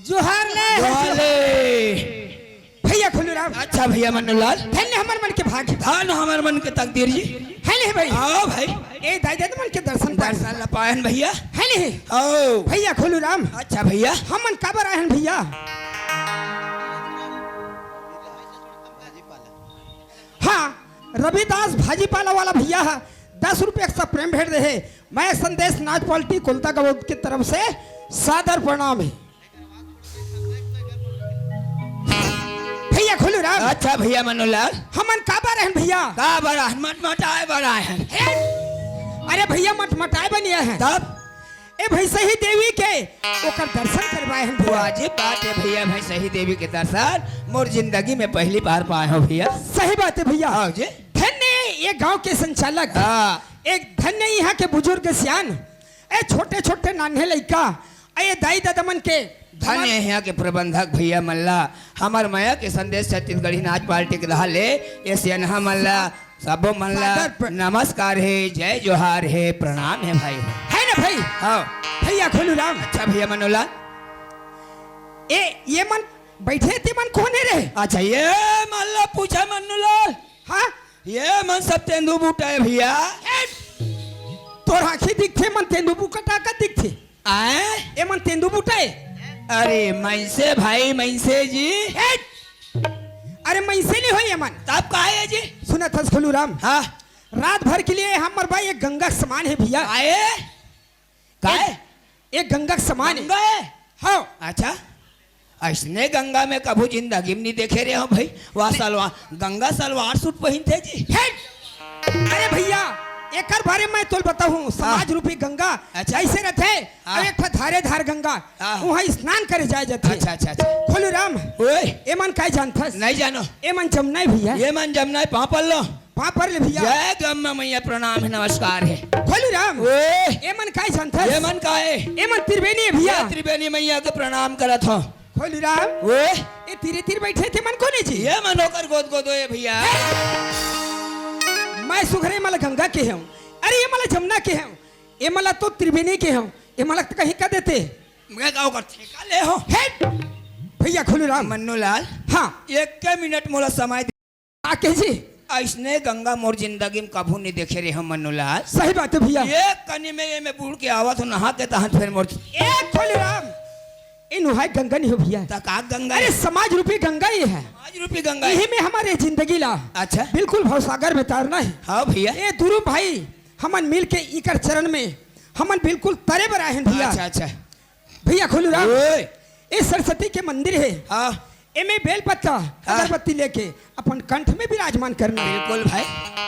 जोहार ले भैया खुलूराम। अच्छा भैया मन्नूलाल, धन्य हमार मन के भाग्य, धन हमार मन के तकदीर जी। है नहीं भाई? आओ भाई, ए दादा मन के दर्शन दर्शन ला पायन भैया। है नहीं? आओ भैया खुलूराम। अच्छा भैया, हमन काबर आयन भैया? हाँ, रविदास भाजीपाला वाला भैया 10 रुपये का प्रेम भेंट दे है। मैं संदेश नाच पॉलिटी कुलता गवत की तरफ से सादर प्रणाम है भैया खुलूराम। अच्छा भैया मन्नूलाल, हमन काबर रहन भैया? का बड़ा मटमटाए बड़ा है। अरे भैया मटमटाए बनिया है तब ए भाई सही देवी के ओकर दर्शन करवाए हैं भैया। वाजिब बात है भैया, भाई सही देवी के दर्शन मोर जिंदगी में पहली बार पाए हो भैया। सही बात है भैया। आओ जी। धन्य ये गांव के संचालक, एक धन्य यहाँ के बुजुर्ग सियान, ए छोटे छोटे नान्हे लड़का, ए दाई दादमन के धन्य है यहाँ के प्रबंधक भैया मल्ला। हमार माया के संदेश छत्तीसगढ़ी नाच पार्टी के रहा ले ये सियनहा मल्ला सबो मल्ला नमस्कार है, जय जोहार है, प्रणाम है भाई। है ना भाई? हाँ भैया खुलूराम। अच्छा भैया मन्नूलाल, ये मन बैठे थे मन कौन है रे? अच्छा ये मल्ला पूछा मन्नूलाल। हाँ, ये मन सब तेंदु बूटा है भैया। तोर आँखें दिखते मन तेंदुबू का ताकत दिखते आए ए मन तेंदुबूटा है। अरे मैसे भाई मैसे जी। अरे मैसे नहीं हो ये मन, तब का है जी? सुना था खुलूराम। हाँ रात भर के लिए हमारे भाई एक गंगा का समान है भैया। आए काय एक गंगा का समान है। गंगा है? हाँ। अच्छा, ऐसने गंगा में कभू जिंदगी में नहीं देखे रहे हो भाई। वह सलवार गंगा सलवार सूट पहनते जी। अरे भैया एक बारे में तो बताऊं, समाज रूपी गंगा अच्छा। ऐसे रहते और एक धारे धार गंगा वहाँ स्नान करे जाए जाते। अच्छा अच्छा अच्छा। खुलूराम ओए ए मन का जानता नहीं जानो, ए मन जमना है भैया। ये मन जमना है पापल लो वहाँ पर ले भैया। जय गम्मा मैया प्रणाम है, नमस्कार है। खुलूराम ओए ए मन का जानता ये मन का है? ए मन त्रिवेणी है भैया। ये त्रिवेणी मैया के प्रणाम करत हो। खुलूराम ओए ए तीरे तीर बैठे थे मन कोने जी? ये मन होकर गोद गोद है भैया। मैं सुघरे मला गंगा के हूँ, अरे ये मला जमुना के हूँ, ये मला तो त्रिवेणी के हूँ, ये मला तो कहीं का देते मैं गाँव का ठेका ले हो। भैया खुलूराम। मन्नूलाल हाँ एक के मिनट मोला समय आके जी। ऐसने गंगा मोर जिंदगी में कभू नहीं देखे रहे हम मन्नूलाल। सही बात है भैया। ये कनी में ये मैं बूढ़ के आवत हूँ नहा के तहत फिर मोर ए खुलूराम ए नुहाय गंगा नहीं हो भैया। तका गंगा अरे समाज रूपी गंगा ये है, समाज रूपी गंगा यही में हमारे जिंदगी ला अच्छा बिल्कुल भवसागर में तारना है। हाँ भैया। ए दुरु भाई हमन मिल के इकर चरण में हमन बिल्कुल तरे बर आए हैं भैया। अच्छा अच्छा भैया खुलूराम ओए ए सरस्वती के मंदिर है, हाँ एमे बेलपत्ता अगरबत्ती लेके अपन कंठ में विराजमान करना। बिल्कुल भाई।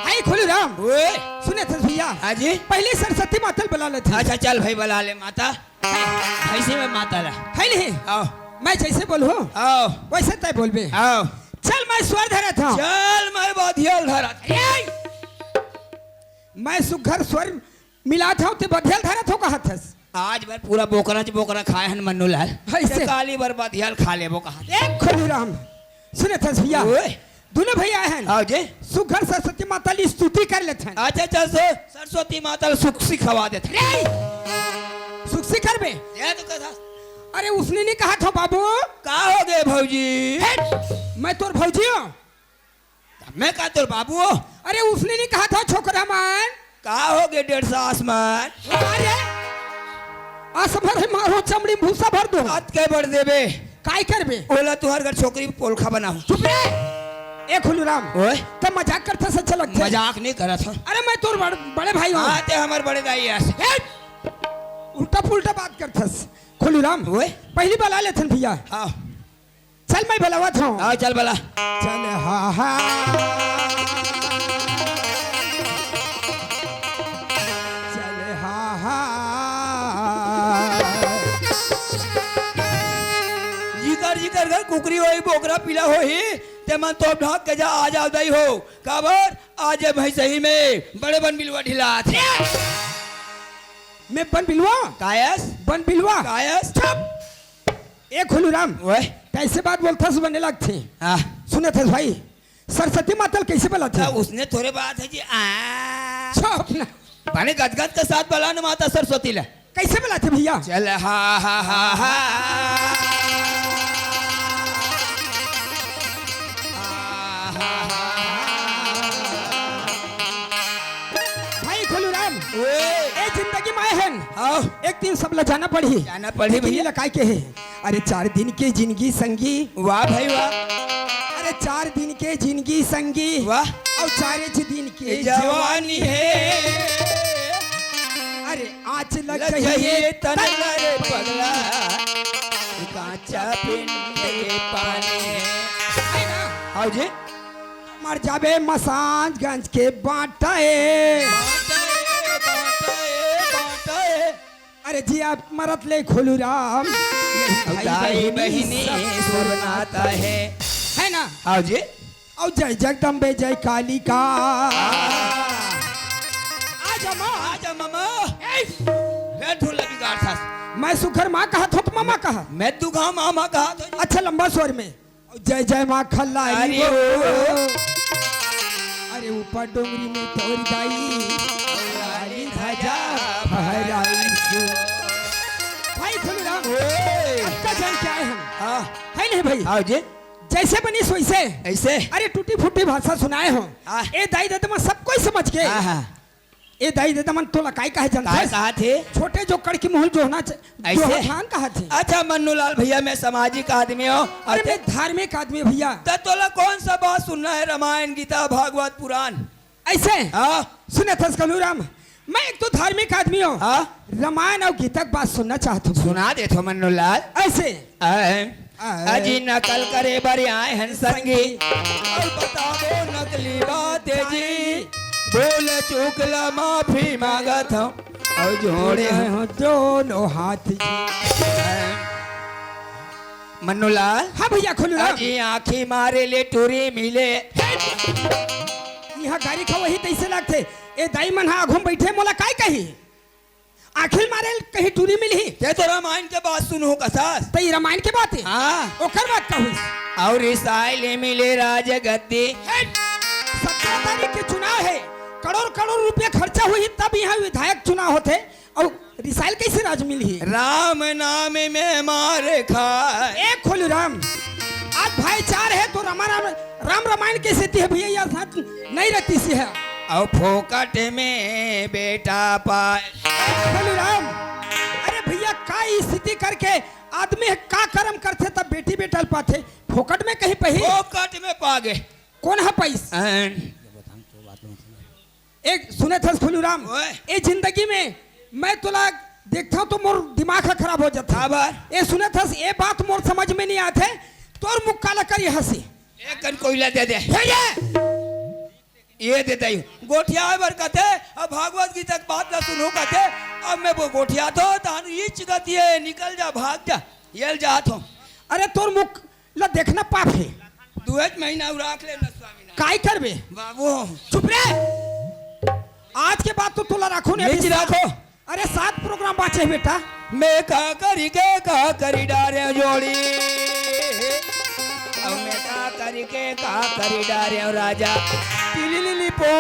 आई खुलूराम ओए सुने थे भैया। हाँ जी। पहले सरस्वती माता बुला लेते। अच्छा चल भाई बुला ले माता, ऐसे में माता ला है नहीं? आओ मैं जैसे बोलूँ आओ वैसे तय बोलबे। आओ चल मैं स्वर धरा था। चल मैं बधियल धरा मैं सुघर स्वर मिला था ते बधियल धरा था कहा था। आज बार पूरा बोकरा खाए हैं मन्नूलाल। ऐसे काली बार बधियल खा ले वो कहा। एक खुलूराम सुने थे भैया। ओए दोनों भैया हैं आओ जी। सुघर सरस्वती माता की स्तुति कर लेते हैं। अच्छा चल से सरस्वती माता सुख सिखवा देते। सुख से कर बे। ये तो कथा। अरे उसने नहीं कहा था बाबू का हो गए भौजी? मैं तोर भौजी हूँ। मैं का तोर बाबू हो? अरे उसने नहीं कहा था छोकरा मान का हो गए 150 आसमान? अरे आसमान है मारो चमड़ी भूसा भर दो। हाथ के बढ़ देबे काय करबे? बोला तुहार घर छोकरी पोलखा बनाओ। चुप रे ए खुलूराम। ओए तो मजाक करता सच्चा लगता है। मजाक नहीं करत हो। अरे मैं तोर बड़े भाई हूँ। आते हमारे बड़े दाई ऐसे उल्टा पुल्टा बात करता खुलूराम। ओए पहली बुला लेते भैया। आओ चल मैं बुलावत हूँ। आओ चल बला चल हाँ हाँ चल हाँ हाँ जिकर घर कुकरी होई बोकरा पीला होई ते मन तो ढाक के जा आ जाओ दई हो काबर आज भाई सही में बड़े बन बिलवा ढिला थे। मैं बन बिलवा कायस बन बिलवा कायस ए खुलूराम। ओए कैसे बात बोलता बनने लगते। हाँ सुने थे भाई सरस्वती माता कैसे बोला था? उसने थोड़े बात है जी अपना पानी गदगद के साथ बोला ना माता सरस्वती ला कैसे बोला थे भैया? चल हा हा हा हा आओ एक दिन सब लोग जाना पड़ी। जाना पड़ी भैया। लकाई के है। अरे 4 दिन की जिंदगी संगी। वाह भाई वाह। अरे 4 दिन के जिंदगी संगी। वाह। और 4 दिन की जवानी है। अरे आँच लग लगे गई तन रे पगला, कांचा पिंड के पानी है। आओ जी। मर जाबे मसाजगंज के बाटाए। अरे जी आप मरत ले खोलू राम। भाई बहिनी सुर नाता है ना। आओ जी। और जय जगदम्बे जय कालिका। आजा मामा। फिर ढोल लगी गाड़ था। मैं सुखर माँ कहा तो मामा कहा। मैं तू कहा मामा कहा तो। अच्छा लंबा स्वर में। और जय जय माँ खल्लाई अरे वो। अरे ऊपर डोंगरी में तोरी दाई ध्वजा फहराई सो। भाई खोलू राम। का जान क्या है हम। हाँ है नहीं भाई। आओ जी। जैसे बनी वैसे। ऐसे अरे टूटी फूटी भाषा सुनाए हो। ए दाई दादा सब कोई समझ के। ए दाई दादा मन तो लकाई कहे जनता कहा थे। छोटे जो कड़की मुहल जो होना ऐसे कहा थे। अच्छा मन्नूलाल भैया मैं सामाजिक आदमी हूँ। अरे मैं धार्मिक आदमी भैया। तो तोला कौन सा बात सुनना है, रामायण गीता भागवत पुराण ऐसे हाँ सुने थे कलू राम। मैं एक तो धार्मिक आदमी हूँ। हाँ रामायण और गीता की बात सुनना चाहता हूँ। सुना दे तो मन्नूलाल। ऐसे अजी नकल करे बड़े आए हैं संगी, और बताओ नकली बात जी, बोल चूकला माफी मांगत हूँ और जोड़े हो दोनों हाथ जी। मन्नूलाल। हाँ भैया खोलू राम। अजी आँखी मारे ले टूरी मिले। यहाँ गाड़ी का वही तैसे लगते। ए दाई मन हाँ घूम बैठे मोला काय कही। आखिर मारे कहीं टूरी मिली। ते तो रामायण के बात सुनो कसास। तो ये रामायण के बात है। हाँ ओकर बात कहूँ। और इसाइले मिले राज गद्दी। 17 तारीख के चुनाव है। करोड़ करोड़ रुपया खर्चा हुई तब यहाँ विधायक चुनाव होते। और रिसाइल कैसे राज मिली। राम नाम में मारे खाए। एक खोलू राम। आज भाईचार है तो राम रामायण की स्थिति है भैया। यहाँ साथ नहीं रहती सी है। और फोकट में बेटा पाए। खोलू राम। अरे भैया का स्थिति करके आदमी का कर्म करते तब बेटी बेटा पाते। फोकट में कहीं पही। फोकट में पागे। कौन है पैस। एक सुने थे खोलू राम। ये जिंदगी में मैं तुला देखता हूँ तो मोर दिमाग खराब हो जाता। ये सुने थे ये बात मोर समझ में नहीं आते। तोर मुख काला करी हंसी। एक कन कोयला दे दे। ये देता ही गोठिया बरकते। अब भागवत गीता की बात ना सुनो कहते। अब मैं वो गोठिया तो तान इच गति है, निकल जा भाग जा येल जात हूँ। अरे तोर मुख ला देखना पाप है। 2 महीना उराख ले न स्वामी काय करबे बाबू। चुप रे। आज के बाद तो तुला रखो नहीं रखो। अरे 7 प्रोग्राम बाचे बेटा। मैं का करी डारे जोड़ी। अब मैं का करी डारे राजा टिली लिली पो।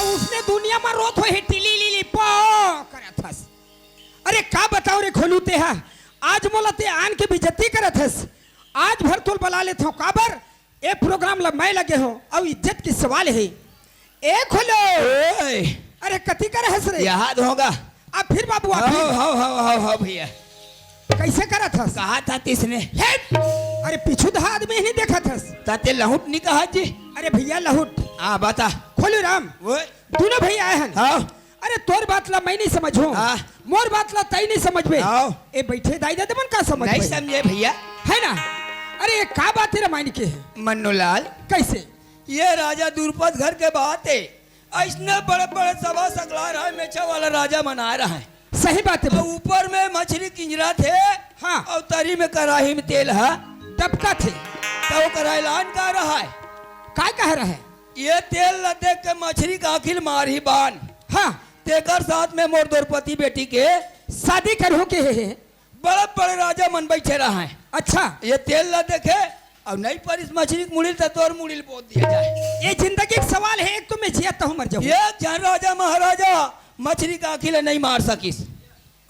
उसने दुनिया में रोत हो टिली लिली पो करत हस। अरे का बताओ रे खोलू ते हा। आज मोला ते आन के बेइज्जती करत हस। आज भर तुल बुला लेते हो काबर। ए प्रोग्राम ला मैं लगे हो अब इज्जत की सवाल है। ए खोलो। अरे कति कर हंस रे। याद होगा। अब फिर बाबू हो भैया कैसे करा था। कहा था तिसने। अरे पीछू दहा आदमी नहीं देखा था। ताते लहुट नहीं कहा जी। अरे भैया लहुट। हाँ बता। खोलू राम। दोनों भैया आए हैं। हाँ। अरे तोर बात ला मैं नहीं समझू। हाँ। मोर बात ला तई नहीं समझ में। हाँ। ए बैठे दाई दादा मन का समझ नहीं समझे भैया है ना। अरे ये का बात है रामायण की है। मन्नूलाल। कैसे ये राजा द्रुपद घर के बात है। ऐसने बड़े बड़े सभा सकला रहा है। मेचा वाला राजा मना रहा है। सही बात है। ऊपर में मछली किंजरा थे। हाँ। और तरी में कड़ाही में तेल है। टपका थे तो कराइलान का रहा है। काय कह रहा है। ये तेल न देख के मछली का आखिर मार ही बान। हाँ। तेकर साथ में मोर द्रौपदी बेटी के शादी करो के है। बड़े बड़े राजा मन बैठे रहा है। अच्छा ये तेल न देखे और नहीं पर इस मछली की मुड़िल तो और मुड़िल पोत दिया जाए। ये जिंदगी का सवाल है। एक तो मैं जियाता हूँ मर जाऊँ। ये जन राजा महाराजा मछली का आखिर नहीं मार सकिस।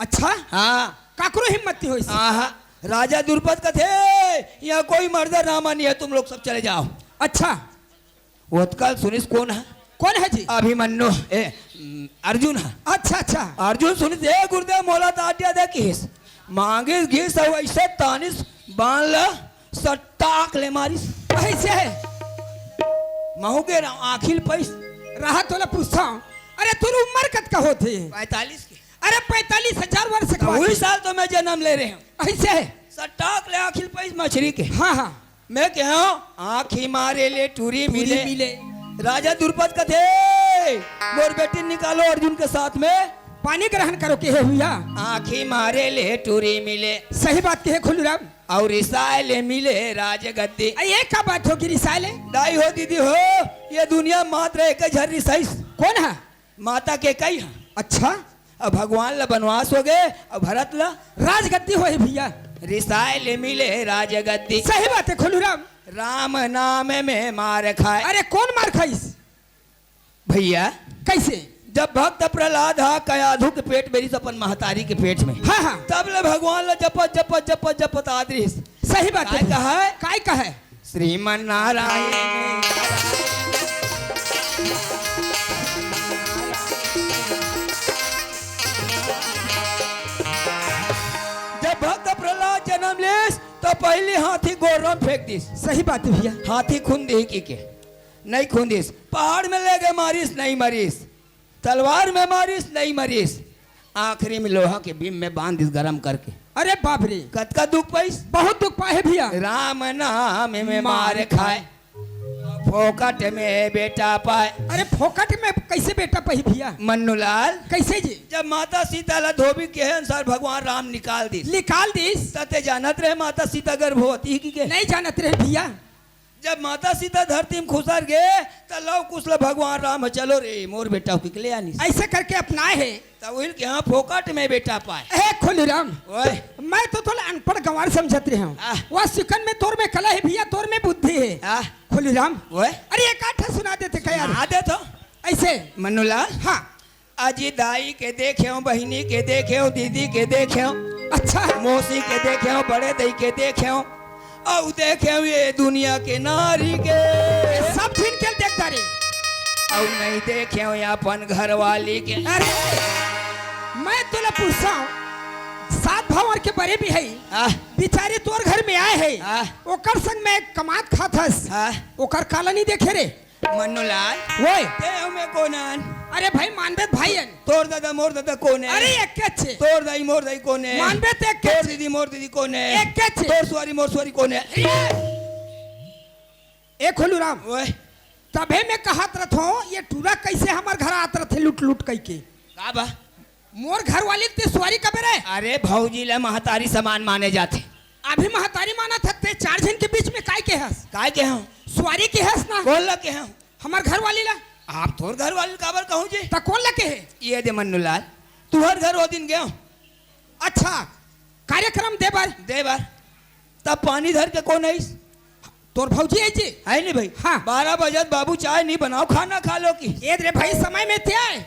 अच्छा हाँ काकरो हिम्मत नहीं हुई। हाँ राजा द्रुपद का थे यहाँ कोई मर्द नामा नहीं है। तुम लोग सब चले जाओ। अच्छा उत्कल सुनिस कौन है। कौन है जी? अभिमन्यु अर्जुन है। अच्छा अच्छा। अर्जुन सुन दे गुरुदेव मोला ताटिया दे किस मांगे घिस ऐसे तानिस बांध ल सट्टाक ले मारिस ऐसे है महूगे आखिल पैस रहा तोला पूछता हूँ। अरे तुर उम्र कत का होते? 45 के। अरे 45,000 वर्ष का। वही साल तो मैं जन्म ले रहे हूँ। ऐसे है। सट्टाक ले आखिल पैस मछली के। हाँ हाँ। मैं कह आँखी मारे ले टूरी मिले मिले राजा द्रुपद कथे मोर बेटी निकालो अर्जुन के साथ में पानी ग्रहण करो के है भैया। आँखी मारे ले टूरी मिले सही बात के है खुलराम। और रिसाए ले मिले राज गद्दी। ये क्या बात होगी रिसाले? दाई हो दीदी हो ये दुनिया मात्र एक झर रिसाइस कौन है? माता के कई है। अच्छा। अब भगवान ला बनवास हो गए अब भरत ला राजगद्दी हो भैया। रिसाए ले मिले राज गद्दी। सही बात है खुलराम। राम नाम में मार खाए। अरे कौन मार खाइस भैया? कैसे? जब भक्त प्रहलाद हा कयाधु के पेट मेरी अपन महतारी के पेट में। हाँ हाँ। तब ले भगवान ला जपत जपत जपत जपत आदरिस। सही बात है। काय का है? श्रीमन नारायण जब भक्त प्रहलाद जन्म लेस तो पहले हाथी गोर फेंक दिस। सही बात है भैया। हाथी खून दे के नहीं खून दिस। पहाड़ में ले गए मारिस नहीं मरीस। तलवार में मारिस नहीं मरीस। आखिरी में लोहा के बीम में बांध दिस गरम करके। अरे बाप रे कत का दुख पाइस? बहुत दुख पाए भैया। राम नाम में मार खाए फोकट में बेटा पाए। अरे फोकट में कैसे बेटा पाई भैया? मन्नूलाल कैसे जी? जब माता सीता ला धोबी के अनुसार भगवान राम निकाल दिस। निकाल दिस? तते जानत रहे माता सीता गर्भवती की के? नहीं जानत रहे भैया। जब माता सीता धरती में खुसर गए तो लव कुशल भगवान राम चलो रे मोर बेटा के ले आनी। ऐसे करके अपनाए है तब के यहाँ फोकट में बेटा पाए। ए खुलराम ओए मैं तो थोड़ा अनपढ़ गंवार समझत रहे हूँ। वह सिकन में तोर में कला है भैया तोर में बुद्धि है। खुलराम ओए अरे एक आठ सुना देते क्या यार? आ दे तो ऐसे मन्नूलाल। हाँ। अजी दाई के देखे हो बहिनी के देखे हो दीदी के देखे हो अच्छा मौसी के देखे हो बड़े दई के देखे हो और देखे हो ये दुनिया के नारी के सब छीन के देखता रे। और नहीं देखे हो अपन घर वाली के। अरे मैं तुला पूछता हूँ 7 भावर के बड़े भी है बेचारे तोर घर में आए है ओकर संग में कमात खाथस ओकर काला नहीं देखे रे? मन्नूलाल ओए ते हमें कोनान? अरे भाई मानवेद भाई है। तोर दादा मोर दादा कौन है? अरे एक के छे। तोर दाई मोर दाई कौन है? मानवेद एक के तोर छे। दीदी मोर दीदी कौन है? एक के छे। तोर सुवारी मोर सुवारी कौन है? ए खुलराम ओए तबे मैं कहत रथ हो ये टूरा कैसे हमार घर आत रथे लूट लूट कई के? का बा? मोर घर वाली ते सवारी कबे रे? अरे भौजी ला महतारी समान माने जाते। अभी महतारी माना थते 4 जन के बीच में काय के हस? काय के हूँ? सवारी के हस ना? कौन लगे हूँ? हमार घर वाली ला। आप तोर घर वाले काबर कहूँ जी? ता कौन लगे है? ये दे मन्नूलाल तुहर घर वो दिन गया अच्छा कार्यक्रम दे बार तब पानी धर के कौन है? तोर भौजी है जी? है नहीं भाई? हाँ। 12 बजे बाबू चाय नहीं बनाओ खाना खा लो की। ए रे भाई समय में थे आए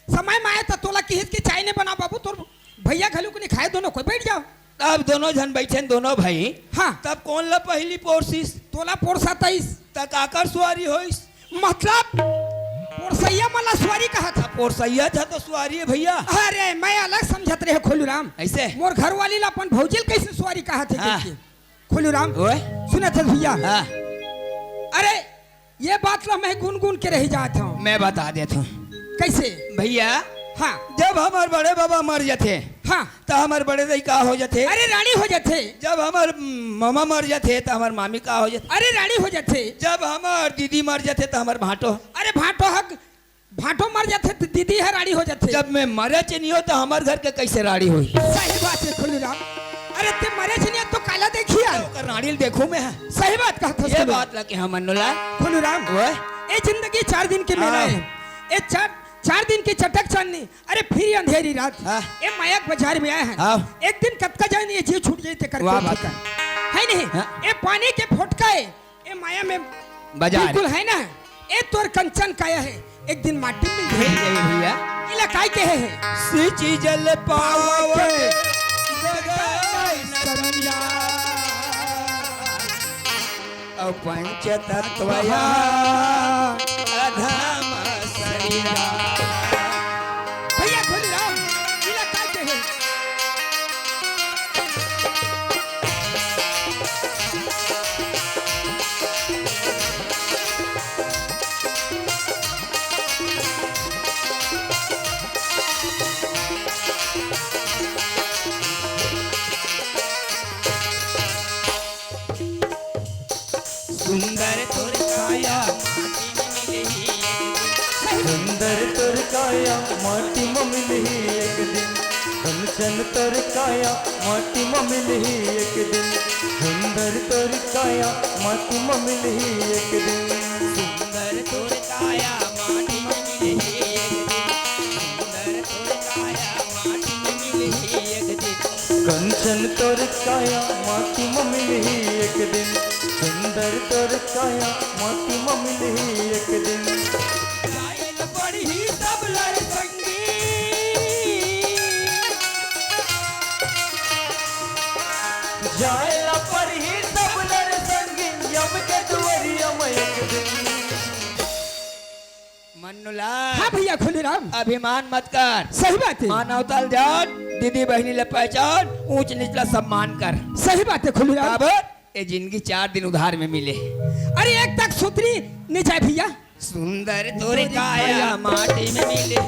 समय में आए तो तोला की हित की चाय ने बना बाबू तोर भैया घलू को नहीं खाए दोनों कोई बैठ जाओ। तब दोनों जन बैठे दोनों भाई। हाँ। तब कौन ला पहली पोरसिस? तोला पोरसा 23 तक आकर सुवारी होइस। मतलब पोरसैया मला सवारी कहा था? पोरसैया था तो सुवारी है भैया। अरे मैं अलग समझत रहे खुलूराम। ऐसे मोर घर वाली ला अपन भौजिल कैसे सवारी कहा थे? हाँ। खुलूराम ओए सुने थे भैया। हाँ। अरे ये बात ला मैं गुनगुन के रह जाता हूँ। मैं बता देता हूँ कैसे भैया। हाँ जब हमारे बड़े बाबा मर जाते हाँ तो हमारे बड़े दाई का हो जाते? अरे रानी हो जाते। जब हमारे मामा मर जाते तो हमारे मामी का हो जाते? अरे रानी हो जाते। जब हमारे दीदी मर जाते तो हमारे भाटो। अरे भाटो मर जाते तो दीदी है रानी हो जाते। जब मैं मरे नहीं हो तो हमारे घर के कैसे रानी हुई? सही बात है खुलूराम। अरे ते मरे नहीं तो काला देखिए रानी देखू मैं। सही बात कहता ये बात लगे हम मन्नूलाल खुलूराम। ये जिंदगी 4 दिन के मेला है। ये 4 दिन की चटक चांदनी। अरे फिर अंधेरी रात। ये मायाक बाजार में आए हैं। एक दिन कब का जाए ये जीव छूट जाते करके है नहीं? ये पानी के फोटका है ये माया में बिल्कुल है ना? ये तोर कंचन काया है एक दिन माटी में भैया इलाकाई के है सिंची जल पावे पंच तत्वया अधम भैया खुलीराम इलाका के है सुंदर तोर काया सुंदर तोर काया माटी में मिलही एक दिन कंचन तोर काया माटी में मिलही एक दिन सुंदर तोर काया माटी में मिलही एक दिन सुंदर तोर काया माटी में मिलही एक दिन सुंदर तोर काया माटी में मिलही एक दिन कंचन तोर काया माटी में मिलही एक दिन सुंदर तोर काया माटी में मिलही एक दिन कायल बड़ी सब लड़ संगी जायला पर ही सब लड़ संगी यम के दुवरिया में एक दिन मन्नुलाल हाँ भैया खुलीराम अभिमान मत कर सही बात है मानवताल जान दीदी बहनी ले पहचान ऊंच निचला सम्मान कर सही बात है खुलीराम अब ये जिंदगी 4 दिन उधार में मिले अरे एक तक सूत्री नहीं जाए भैया सुंदर तोरे काया माटी में मिले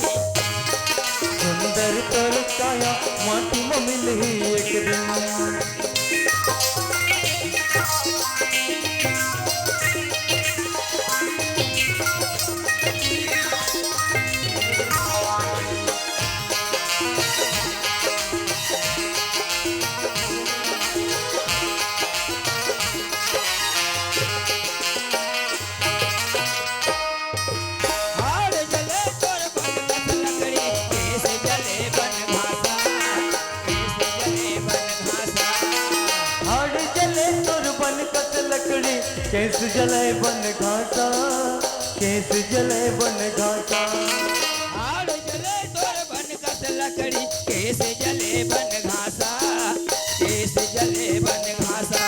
सुंदर तोर काया माटी में मिलही एक दिन हाड़ जले तोर बन कस लकड़ी कैसे जले बन घासा कैसे जले बन घासा हाड़ जले तोर बन कस लकड़ी कैस जले बन घाटा कैस जले बन घाटा हाड़ जले तोर बन कस लकड़ी कैसे जले बन घासा कैसे जले बन घासा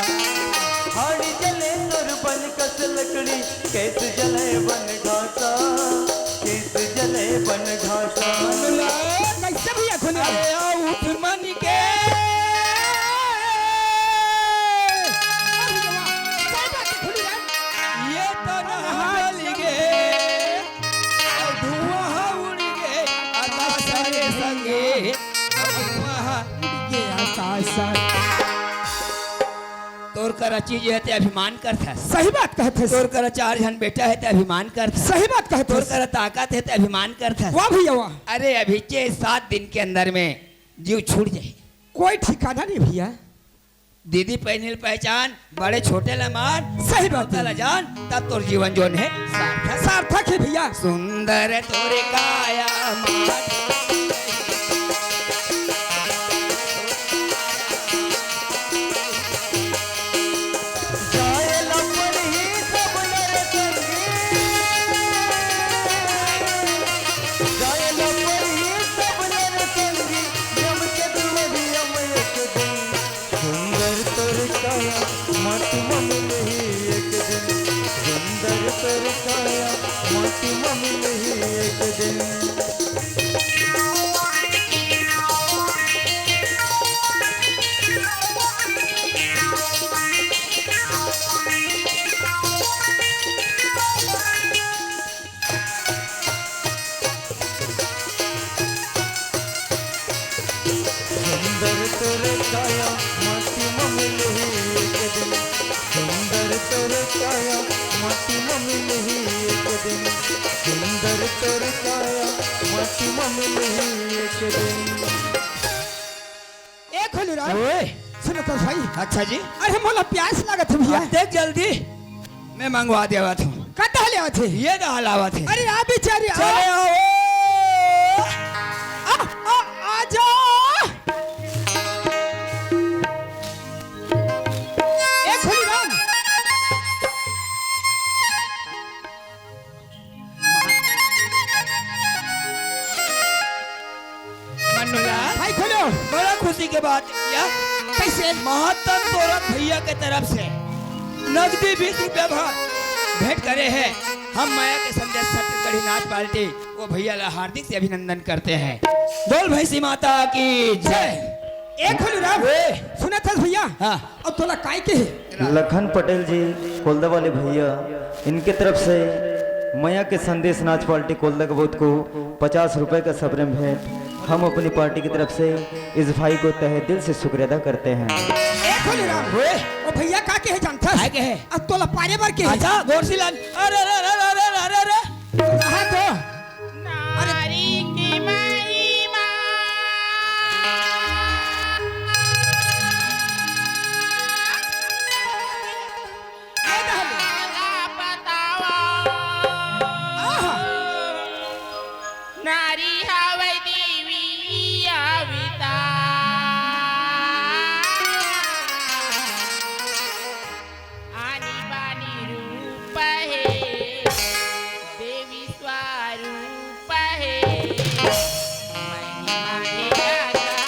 हाड़ जले तोर बन कस लकड़ी कैस जले बन घाटा कैस जले बन घाटा कैसे भैया खुलीराम अरे उठ मन के ये तो नहाल गे धुआं उड़ गे आकाश रे संगे धुआं तोर कर चीज है ते अभिमान करता सही बात कहते तोर कर 4 जन बेटा है ते अभिमान करता सही बात कहते तोर कर ताकत है ते अभिमान करता वाह भैया वाह अरे अभी 7 दिन के अंदर में जीव छूट जाए कोई ठिकाना नहीं भैया दीदी पहनिल पहचान बड़े छोटे लमान सही बात है। ला जान तब तोर जीवन जोन है सार्थक सार्थक है भैया सुंदर तोरे काया माटी जायला पर ही सब लड़ संगी जायला पर ही सब लड़ संगी यम के दुवरिया में एक दिन सुंदर तोर काया माटी में मिलही एक दिन सुंदर तोर काया माटी में मिलही एक दिन सुंदर तोर काया माटी में मिलही एक दिन सुंदर तोर काया माटी में मिलही एक दिन सुंदर तोर काया माटी में मिलही एक दिन एक खुलीराम ओए सुनो तो भाई अच्छा जी अरे मोला प्यास लागत है भैया देख जल्दी मैं मंगवा देवा था कता ले आते ये दाल आवा थे अरे आ बेचारी आ चले आओ आ जाओ एक खुलीराम मनुला भाई खोलो बड़ा खुशी के बात किया कैसे महात्म तोरत भैया के तरफ से नगदी 20 रुपया भेंट करे हैं हम माया के संदेश छत्तीसगढ़ी नाच पार्टी सबको भैया ला हार्दिक से अभिनंदन करते हैं। बोल भैंसी माता की जय। एक खुलीराम सुना था भैया। हाँ। अब तोला काय के है? लखन पटेल जी कोलदा वाले भैया, इनके तरफ से मया के संदेश नाच पार्टी कोलदा के बूथ को 50 रुपए का सब्रम भेंट हम अपनी पार्टी की तरफ से इस भाई को तहे दिल से शुक्रिया अदा करते हैं। एक खुलीराम ओ भैया का के है जानता काय के है? अब तोला पारे बार के है? अच्छा गोरसिलाल अरे अरे अरे अरे अरे अरे कहा तो नारी की महिमा आला बतावा नारी हवै देवी अवतार आणि बानी रूप है देवी स्वरूप है महिमा है अगमय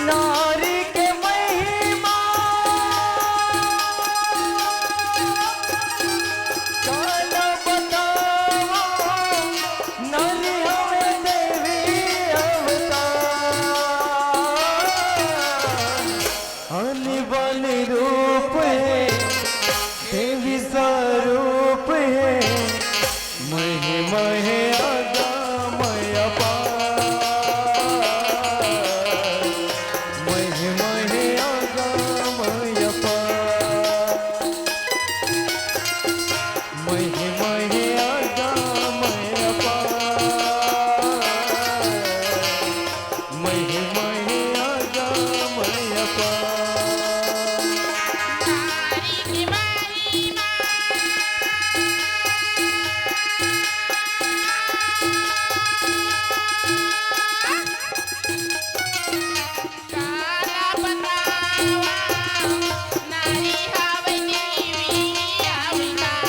नारी के महिमा काल बताओ, नारी हमें देवी अवतार, आने वाले रूप है देवी स्वरूप है, महिमा है अगमय अपार, महिमा है अगमय अपार, महिमा है अगमय अपार, महिमा है अगमय अपार। नारी की महिमा काला बतावा नारी हवै देवी अवतार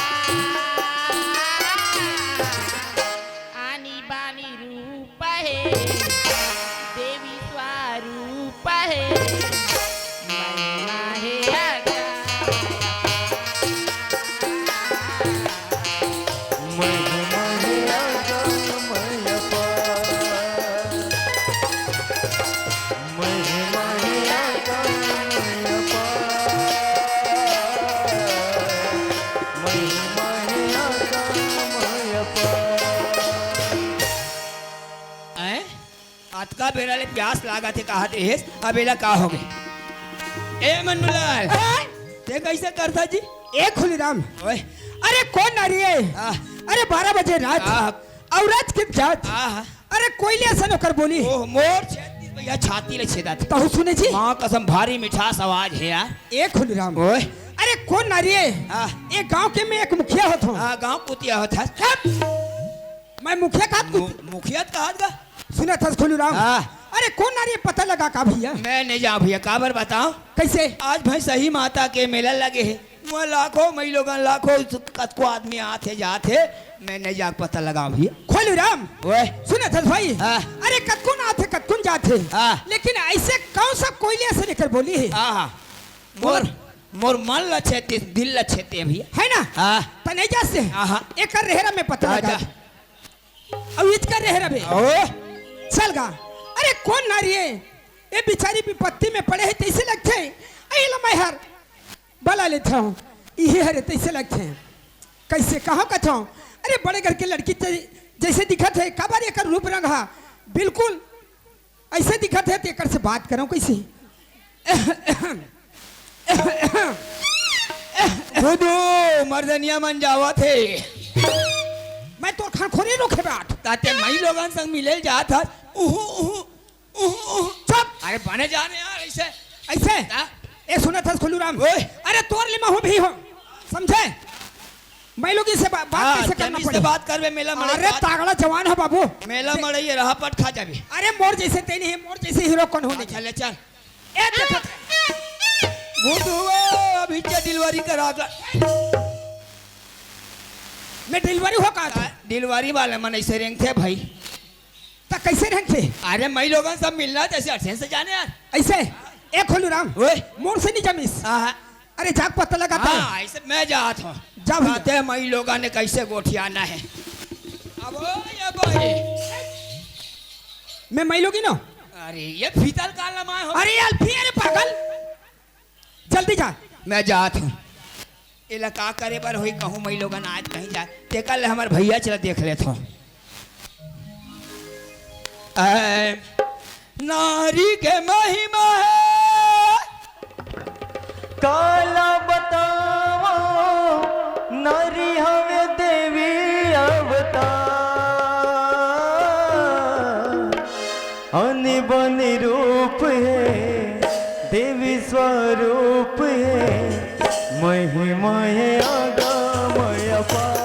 आणि बानी रूप है देवी स्वरूप है महिमा है महिमा है अगमय अपार, महिमा है अगमय अपार, महिमा है अगमय अपार। हैं? अतका बेरा ले प्यास लागा थे कहा थे हेस अबेला का हो गए ए मनमूलाल ते कैसे करता जी एक खुलीराम ओए अरे कौन नारी है? आह। अरे 12 बजे रात आह। औरत की जात आह अरे कोयले ऐसा नौकर बोली ओह मोर छेदी भैया छाती ले छेदा थे कहू सुने जी मां कसम भारी मिठास आवाज है यार एक खुलीराम ओए अरे कौन नारी है? आह। एक गांव के में एक मुखिया होता हूँ। हां गांव कुतिया होता मैं मुखिया का मुखियत कहा था सुना था खुलीराम। आह। अरे कौन नारी है? पता लगा का भैया? मैं नहीं जाऊं भैया काबर बताओ कैसे? आज भाई सही माता के मेला लगे है वहाँ लाखों मई लोग लाखों कतको आदमी आते जाते मैं नहीं जा पता लगा भैया खुलीराम ओए सुना था भाई। हाँ। अरे कतकुन आते कतकुन जाते हाँ। लेकिन ऐसे कौन सा कोयले ऐसे निकल बोली है? आहा मोर मोर मन लछेते दिल लछेते भैया है ना? हाँ तो नहीं जा से आहा। एक कर रेहरा में पता लगा आजा। अब इत कर रेहरा में ओ चल गा। अरे कौन नारी है? ये बेचारी विपत्ति में पड़े है तैसे लगते हैं आई लम्हाई हर बला लेता हूँ ये हरे तैसे लगते हैं कैसे कहाँ कहता हूँ? अरे बड़े घर के लड़की जैसे दिखत है कबार एक रूप रंग हा बिल्कुल ऐसे दिखत है तो एक से बात करो कैसे? खुदो मर्दनिया मन जावत है मैं तो खान खोरी रोके बैठ ताते मई लोगन संग मिले जात हस चुप। अरे बने जाने यार ऐसे ऐसे हाँ? ए सुना था खुलूराम ओए। अरे तोर लिमा हो भी हो समझे? मैं लोग इससे बात हाँ, कैसे करना जमीन से पड़े? बात करवे मेला मड़ई अरे तागड़ा जवान है बाबू। मेला मड़ई रहा पट खा जाबी अरे मोर जैसे तेनी है मोर जैसे हीरो कौन होने? चल चल ए देखो बुधवा अभी क्या डिलीवरी करा था मैं डिलीवरी हो का था डिलीवरी वाले मन ऐसे रेंग थे भाई तो कैसे रहते अरे मई लोगन सब मिलना जैसे अठेन से जाने यार ऐसे एक खोलू राम ओए मोड़ से नहीं जमीस हाँ अरे जाग पता लगाता है हाँ ऐसे मैं जात हूँ जा भैया। जाते मई लोगों ने कैसे गोठियाना है अब ओ ये भाई मैं मैलोगी ना अरे ये फीतल का लमाए हो अरे यार फिर अरे पागल जल्दी जा मैं जात हूँ इलाका करे पर हुई कहूँ मई लोगन आज कहीं जाए ते कल हमारे भैया चला देख लेते हो नारी के महिमा है काला बतावा नारी हवे देवी अवतार अनि बनि रूप है देवी स्वरूप है महिमा है आगमय अपार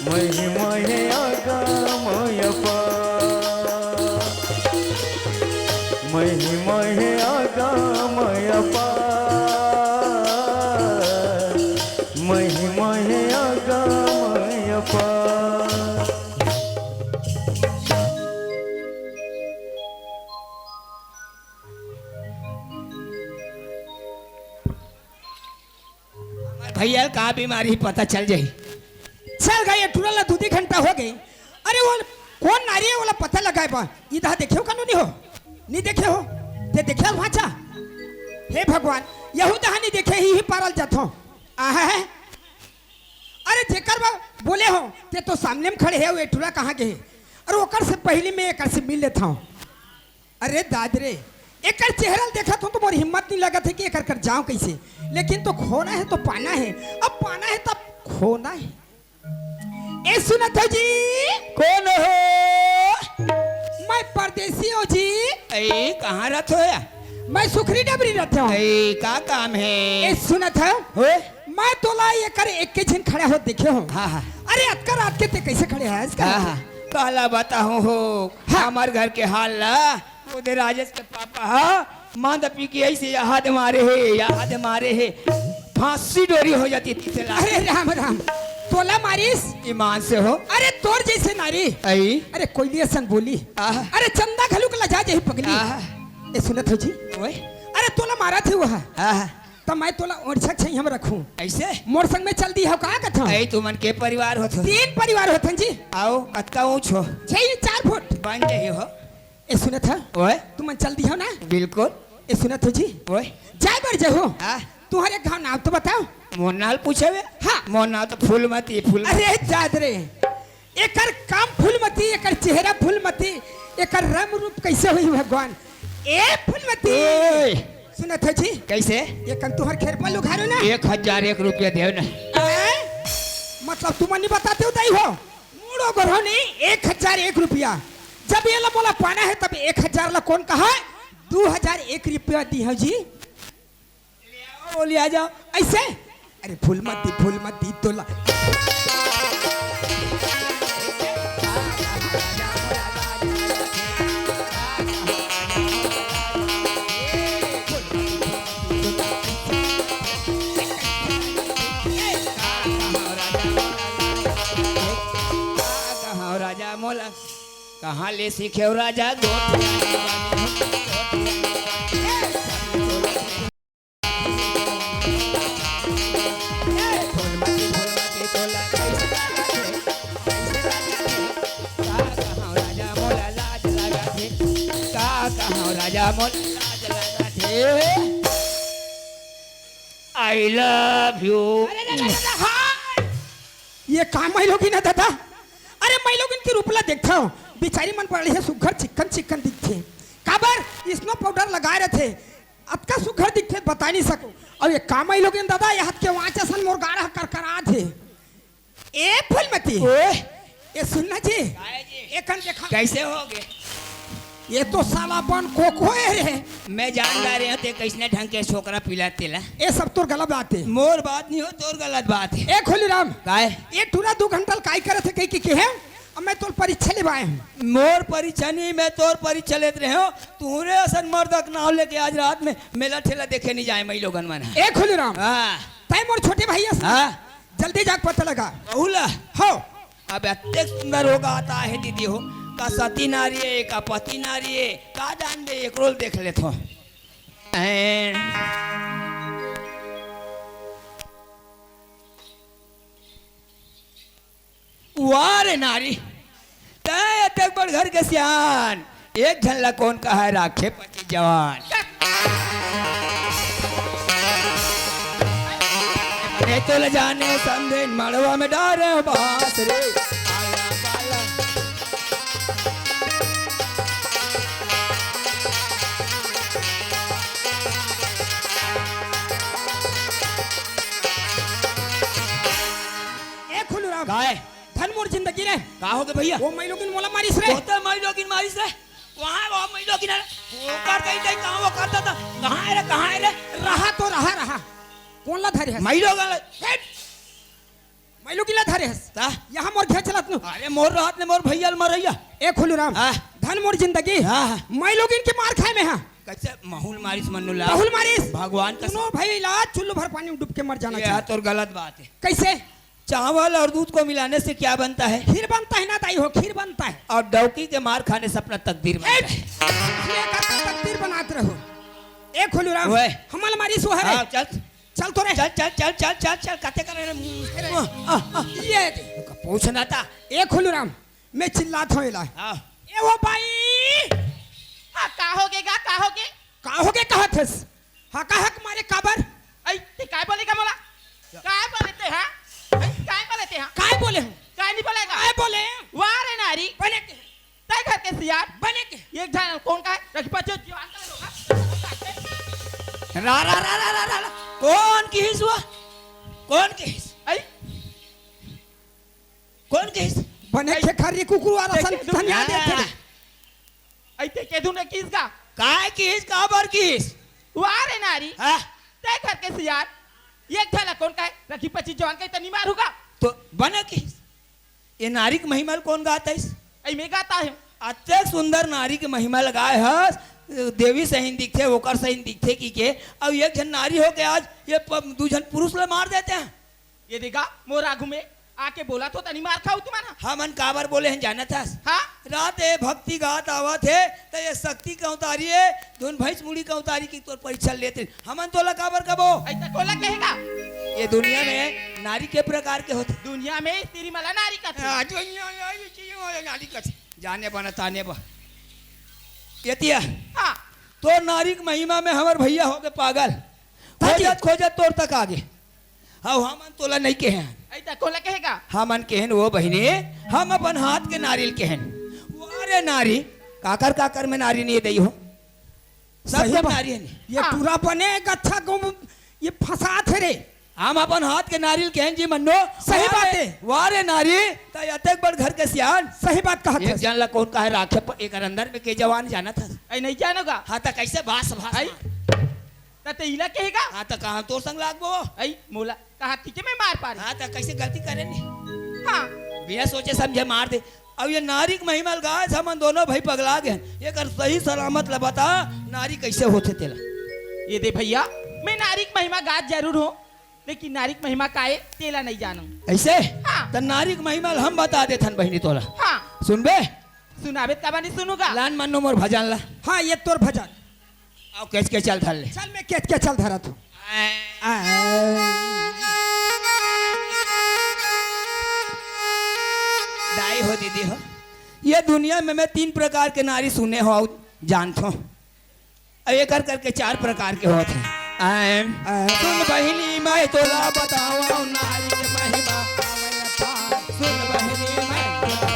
महिमा है आगमय अपार महिमा है आगमय अपार महिमा है आगमय अपार भैया का बीमारी पता चल जाई चल गए टूरला 2 घंटा हो गई अरे वो कौन नारी है वाला पता लगाए बा इधर देखे हो नहीं हो नहीं देखे हो ते देखे भाचा हे भगवान यहू दहा नहीं देखे ही पारल जातो आहा है अरे जेकर बा बोले हो ते तो सामने में खड़े है वो टूरा कहाँ गए अरे ओकर से पहले में एकर से मिल लेता हूँ अरे दादरे एकर चेहरा देखा तो मोर हिम्मत नहीं लगा था कि एकर कर जाऊं कैसे लेकिन तो खोना है तो पाना है अब पाना है तब खोना है ए सुनत हो जी कौन हो मैं परदेसी हूँ जी ऐ कहाँ रथ हो या मैं सुखरी डबरी रहता हूँ ऐ का काम है ए सुनत है ओए मैं तोला ये कर एक के झिन खड़ा हो देखे हो हाँ हाँ अरे अतकर रात के ते कैसे खड़े हैं इसका हाँ हाँ कहला बताऊँ हो हमार घर के हाल ला उधर राजेश के पापा हाँ माँ दपी की ऐसे याद मारे है फांसी डोरी हो जाती थी तेला अरे राम राम तोला मारिस ईमान से हो अरे तोर जैसे नारी आई अरे कोई लिए सन बोली आहा। अरे चंदा घलू के लजा जही पगली आहा। ए सुनत हो जी ओए अरे तोला मारा थे वह आहा। तो मैं तोला ओरछक छई हम रखूं ऐसे मोर संग में चल दी हो का कथा ऐ तुमन के परिवार होत 3 परिवार होतन जी आओ कत्ता ऊंच हो 4 फुट बन जाई हो ए सुनत है ओए तुम चल दी हो ना बिल्कुल ए सुनत हो जी ओए जाय बर जहो हाँ तुम्हारे गांव नाम तो बताओ मोनाल पूछे हाँ मोनाल तो फूलमती अरे जादरे एकर काम फूलमती एकर चेहरा फूलमती एकर रंग रूप कैसे हुई भगवान ए फूलमती ओए सुनत हो जी कैसे ये कन तुहर खेर पर लुघारो ना 1001 रुपया देव ना मतलब तुम नहीं बताते हो ताई हो मूड़ो गरो नहीं 1001 रुपया जब ये ला बोला पाना है तब 1000 ला कौन कहा 2001 रुपया दी हो जी बोली आ जाओ ऐसे अरे फूल मत दी तो ला राजा मोला कहाँ ले सीखे हो राजा राजा मोला आई लव यू ये काम महिलोगी ना दादा अरे महिलोगिन की रूपला देखता हूँ बिचारी मन पड़ रही है सुघर चिकन दिखते काबर स्नो पाउडर लगाए रहे थे अतका सुघर दिखते बता नहीं सकूं और ये काम महिलोगिन दादा ये हाथ के वाँचा सन मोर गाड़ा करकरा थे ए फूलमती ये सुनना जी एकन देखा कैसे हो गए ये तो साला बन कोको है रे मैं जानदार हूँ ते कैसने ढंग के छोकरा पिलाते ला ये सब तो गलत बात है मोर बात नहीं हो तोर गलत बात है ए खोली राम काय ये टूरा 2 घंटा काय करे थे कहीं की है अब मैं तो परीक्षा लेवाए हूँ। मोर परीक्षा नहीं, मैं तोर परीक्षा लेते रहे हो। तूने असन मर्दक नाव लेके आज रात में मेला ठेला देखे नहीं जाए मई लोगन मन। ए खुलीराम, हाँ तय मोर छोटे भैया से हाँ जल्दी जाके पता लगा। बहुला हो अब इतने सुंदर होगा आता है दीदी हो का सती नारी है का पति नारी है का जान दे एक रोल देख ले तो वारे नारी तय अतक बड़ घर के सियान एक झल्ला कौन का है राखे पति जवान रे तो ले जाने संदेन मड़वा में डारे बास रे आया बाला ए खुलीराम, गाय धन मोर जिंदगी रे का हो गए भैया वो मैं लोगिन मोला मारिस रे। होता मई लोगिन मारिस रे वहां वो मई लोगिन वो कर गई नहीं कहां वो करता था कहां है रे रहा तो रहा कौन ला धरे हस? मई लोगन मैं लोगिन ला धरे हस। ता यहाँ मोर घर चलत नु। अरे मोर रात ने मोर भैया मरैया ए खुलीराम, हाँ। धन मोर जिंदगी हाँ। मैं लोगिन के मार खाए में हां। कैसे माहौल मारिस मन्नुला राहुल मारिस भगवान का सुनो भाई ला चुल्लू भर पानी में डूब के मर जाना ये चाहिए। तो गलत बात है कैसे चावल और दूध को मिलाने से क्या बनता है खीर बनता है ना ताई हो, खीर बनता है। और डौकी के मार खाने से अपना तकदीर बनता है ये का तकदीर बनाते रहो। ए खुलीराम, ओए। हमाल मारिस वो है हाँ, रे। चल चल तो रे चल चल चल चल चल चल कते कर रहे ये पूछना था ए खुलीराम, मैं चिल्लात हूँ इला। हाँ ए वो भाई हाँ का होगे का हो गए कहत हस? हका हक मारे काबर ऐ ते काय बोलेगा मोला काय बोलते हैं काय बोलते हैं काय बोले हूँ? काय नहीं बोलेगा काय बोले वारे नारी बने के तय घर के सियार बने के एक जान कौन का है रखी पचे जीवन का लोग रा रा रा रा रा रा रा। कौन की हिस हुआ कौन की हिस ऐ कौन की हिस बने के खरी कुकुर वाला देखे सन धनिया देते रे। ऐ ते के दूने किसका काय की हिस काबर की हिस वारे नारी हाँ तय घर के सियार एक जान कौन का है रखी पचे जीवन का इतनी मार होगा तो बने की हिस ये नारी की महिमा कौन गाता है इस ऐ मैं गाता है अत्यंत सुंदर नारी की महिमा लगाए हस देवी सहीन दिखते ओकर सहीन दिखते की अब एक जन नारी हो के आज ये दू जन पुरुष ले मार देते हैं ये देखा मोर आगू में आके बोला तो तनी मार खाऊ तुम्हारा हमन काबर बोले हैं जाना था हाँ रात ए भक्ति गात आवत है तो ये शक्ति का उतारी है धुन भैंस मुड़ी का उतारी की तोर परीक्षा लेते हमन तोला काबर कबो ऐसा कोला कहेगा ये दुनिया में नारी के प्रकार के होते दुनिया में तेरी मला नारी का थी। नारी का जाने बना ताने बा यतिया हाँ तो नारी की महिमा में हमार भैया हो गए पागल खोजत खोजत तोर तक आगे हाँ हमन तोला नहीं के हैं ऐसा कोला कहेगा हमन केहन वो बहिनी हम अपन हाथ के नारियल वारे नारी काकर में नारी नहीं दई हो सब सही सब बात। नारी है नहीं। ये हाँ। पूरा बने गच्छा को ये फसात है रे। हम अपन हाथ के नारियल कहन जी मन्नो सही बात है। वारे नारी त अतक बड़ घर के सियान सही बात कहत एक हस। जन ला कौन का है राखे पर एक अंदर में के जवान जाना था ऐ नहीं जानोगा हाँ त कैसे भास भास आई तते इला कहेगा हाँ त कहाँ तोर संग लागबो ऐ मोला कहा थी कि मैं मार पा रही हाँ त कैसे गलती करे नहीं हाँ बिना सोचे समझे मार दे अब ये नारी के महिमा गाय हमन दोनों भाई पगला गए ये कर सही सलामत ला बता नारी कैसे होते तेला ये दे भैया मैं नारी की महिमा गात जरूर हूँ लेकिन नारी की महिमा काए तेला नहीं जानू ऐसे हाँ। त नारी के महिमा हम बता देथन बहिनी तोला हाँ सुनबे सुनाबे का नहीं सुनूगा लान मन्नो मोर भजन ला हाँ ये तोर भजन। आओ कैच के चल धर ले चल मैं केट के चल धरा तू। दाई हो दीदी हो ये दुनिया में मैं 3 प्रकार के नारी सुने हो और जानता हूँ एक करके 4 प्रकार के होते हैं सुन बहिनी मैं तोला बताओ नारी के महिमा सुन बहिनी मैं तोला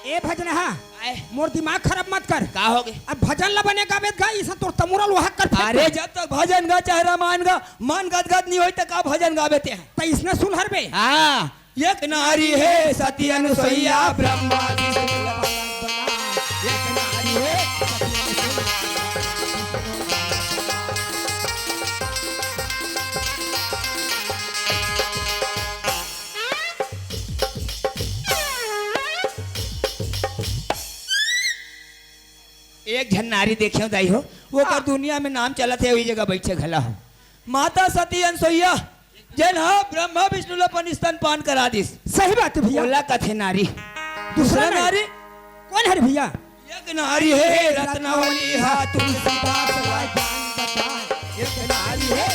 ए भजन हाँ आए, मोर दिमाग खराब मत कर। का हो गए अब भजन ला बने गावेत गा इसा तोर तमुरा लोहा कर फेंक अरे दे। जब तक भजन गा चाहे रामायण गा मन गदगद नहीं होई तो का भजन गावेते हैं तो इसने सुन हर बे हाँ एक नारी है सती अनुसुईया ब्रह्मा की एक झन नारी देखे दाई हो वो कर दुनिया में नाम चलत है वही जगह बैठे घला हो माता सती अनसुईया जन हा ब्रह्मा विष्णु लपन स्तन पान करा दिस सही बात है भैया। बोला कथे नारी दूसरा दूसरा नारी कौन है रे भैया? एक नारी है रत्नावली हा तुलसीदास राय जान बताए एक नारी है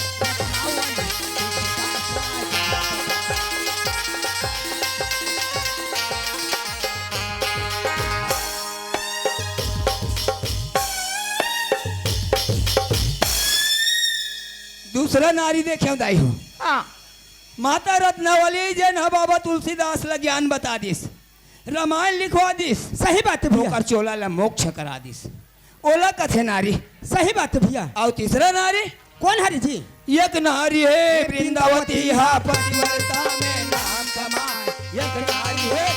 दूसरा नारी देखे दाई हो हाँ माता रत्नावली जन हा बाबा तुलसीदास ला ज्ञान बता दिस रामायण लिखवा दिस सही बात है भैया। ओकर चोला ला मोक्ष करा दिस ओला कथे नारी सही बात है भैया। और तीसरा नारी कौन हरी जी? एक नारी है वृंदावती हा पतिव्रता में नाम कमाए एक नारी है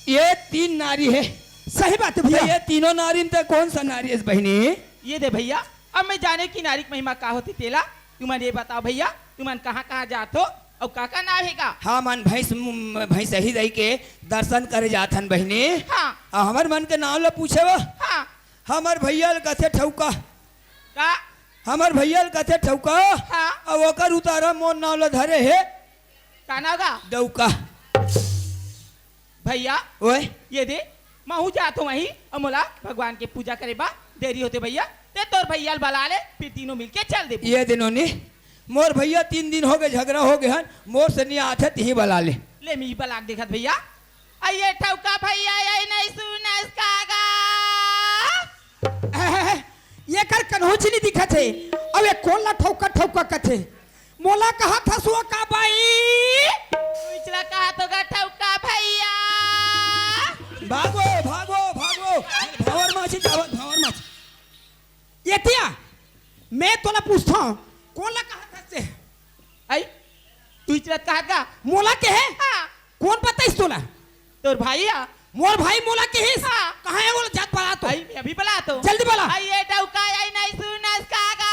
ये तीन नारी है सही बात है तो भैया। ये तीनों नारी में तो कौन सा नारी है बहनी? ये दे भैया अब मैं जाने की नारिक महिमा का होती तेला तुमन ये बताओ भैया तुमन कहाँ कहाँ जात हो और का नाम हैगा? हाँ मन भैंस ही रही के दर्शन करे जाथन बहनी हाँ और हमार मन के नाम ला पूछे वो हाँ हमार भैया ला कथे ठौका का हमार भैया ला कथे ठौका हाँ और ओकर उतारा मोर नाम ला धरे है का नाम होगा डौका भैया? ओए ये दे महू जात हो वहीं और मोला भगवान के पूजा करे बा देरी होते भैया ते तोर भैया बला ले फिर तीनों मिलके चल दे। ये दिनों ने मोर भैया 3 दिन हो गए झगड़ा हो गए हन मोर से नहीं आते ही बला ले ले मी बलाक देखत भैया आइए ठौका भैया आई नहीं सुनस कागा ये कर कन्होच नहीं दिखत है। अब ये कौन ला ठौका ठौका कथे मोला कहा था सो का बाई पिछला कहा तो गा ठौका भैया भागो भागो भागो भंवर माछी जावत भंवर माछी ये तिया मैं तोला पूछता हूँ कौन ला कहा था से आई तू इचला कहा का मोला के है? हाँ कौन बताइस तोला? तोर भैया मोर भाई मोला के है? हाँ। कहाँ है वो जात बड़ा तो? आई मैं अभी बला तो जल्दी बला। आइए ठौका आई नहीं सुनस कागा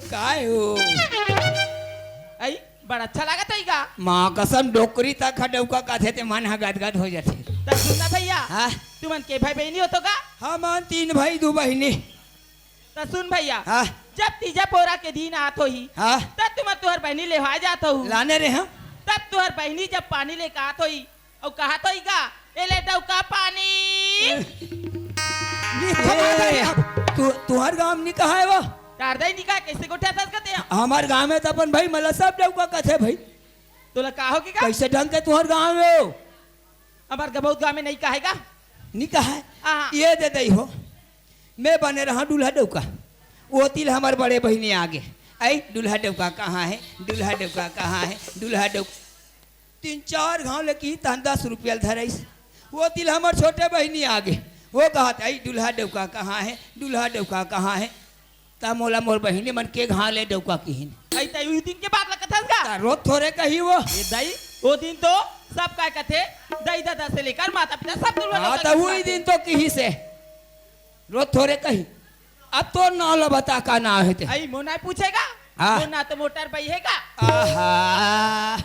काय हो आई बड़ा अच्छा लगा तईगा माँ कसम डोकरी तक डौका काथे ते मन हा गदगद हो जाते तब सुनना भैया हाँ तुमन के भाई बहनी हो तो का हम 3 भाई 2 बहनी तब सुन भैया हाँ जब तीजा पोरा के दिन आत हो ही हाँ तब तुम तुहर बहनी ले आ जात हो लाने रे हम तब तुहर बहनी जब पानी ले आत होई और कहा तो का ए ले डौका पानी तू तुहर गांव नहीं कहा है वो टारदाई निका कैसे गोठा तस कहते हैं हमार गांव में तो अपन भाई मला सब डौका कथे भाई तोला का हो की का कैसे ढंग के तुहर गांव में हो हमार गबौत गांव में नहीं कहेगा नहीं कहा है हाँ। ये दे दई हो मैं बने रहा दूल्हा डौका वो तिल हमार बड़े बहनी आगे आई दूल्हा डौका कहाँ है दूल्हा डौका कहाँ है दूल्हा डौका 3-4 गाँव लेकी तहन 10 रुपया धराइस वो तिल हमार छोटे बहनी आगे वो कहा आई दूल्हा डौका कहाँ है दूल्हा डौका कहाँ है ता मोला मोर बहनी मन के घा ले डौका की आई तई उस दिन के बाद लगत का रोज थोड़े कही वो ये दाई वो दिन तो सब काय कथे दाई दादा से लेकर माता पिता सब दुल्हन हाँ लोग तो वही दिन तो कही से रोज थोड़े कही अब तो ना लो बता का ना है ते आई मोना पूछेगा हाँ। मोना तो मोटर भाई हैगा आहा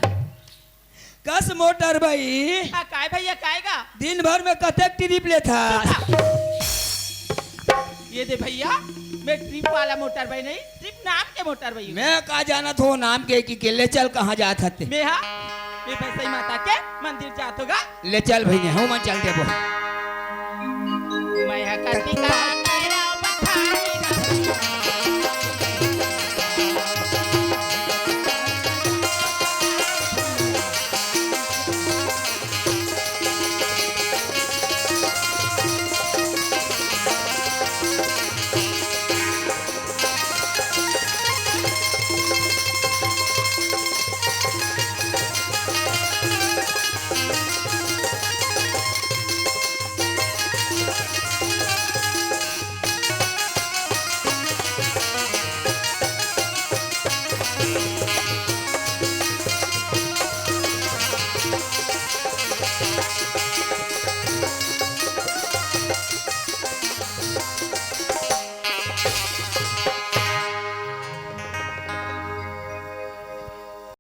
कस मोटर भाई हाँ काय भैया काएगा दिन भर में कतक ट्रिप ले था ये दे भैया मैं ट्रिप वाला मोटर भाई नहीं ट्रिप नाम के मोटर भाई हूँ। मैं कहा जाना थो नाम के कि ले चल कहाँ जात हते मैं हाँ मैं भैसई माता के मंदिर जात होगा ले चल भैया हूँ मन चल दे वो मैं कटिका तेरा बखानी